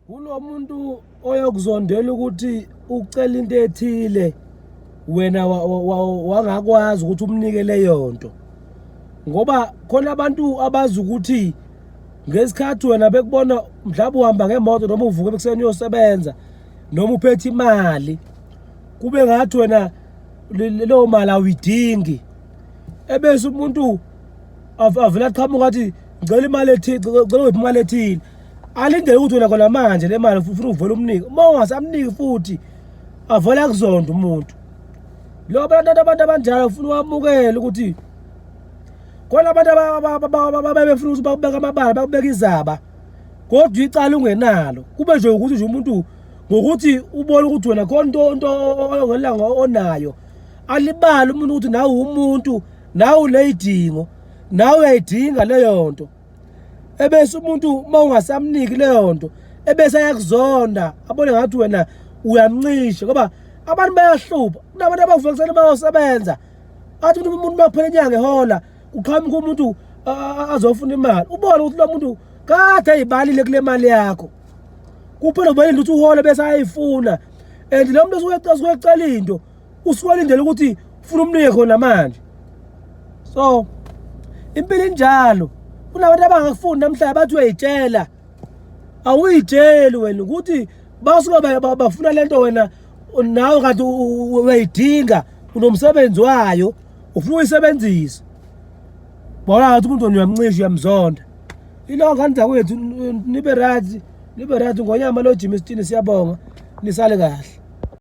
Kulo muntu oyokuzondela ukuthi ucela into ethile wena wangakwazi ukuthi umnike leyo nto, ngoba khona abantu abazi ukuthi ngesikhathi wena bekubona mhlawumbe uhamba ngemoto noma uvuka ekuseni uyosebenza noma uphethe imali, kube ngathi wena leyo mali awuyidingi, ebese umuntu avela aqhamuka athi ngicela imali ethile, ngicela imali ethile, alindele ukuthi wena khona manje le mali ufuna uvele umnike. Uma ungasamniki futhi avela kuzonda umuntu. Lo abantu abanjalo ufuna uwamukele ukuthi khona abantu ababefuna ukuthi bakubeka amabala, bakubeka izaba, kodwa icala ungenalo. Kube nje ukuthi nje umuntu ngokuthi ubone ukuthi wena khona into ongelanga onayo, alibala umuntu ukuthi nawe umuntu, nawe uneyidingo, nawe uyayidinga leyo nto. Ebese umuntu mawungasamniki leyo nto, ebese ayakuzonda, abone ngathi wena uyamncisha, ngoba abantu bayahlupha. Kunabantu abavuka kuseni bayosebenza, athi umuntu makuphela inyanga ehola uqhamuka umuntu azofuna imali, ubone ukuthi lo muntu kade ayibalile kule mali yakho, kuphela ubalinde ukuthi uhole bese ayifuna. And lo muntu usuke ecela into usuwalindele ukuthi ufuna umnike khona manje. So impilo injalo, kunabantu abangafuni namhlanje bathi uyayitshela, awuyitsheli wena ukuthi basuke bafuna lento wena nawe kanti uyayidinga, unomsebenzi wayo ufuna uyisebenzisa. Bona ngathi umuntu uyamncisha, uyamzonda. Ilonke kanti kwethu nibe right ngonyama lo Jimmy Stini, siyabonga, nisale kahle.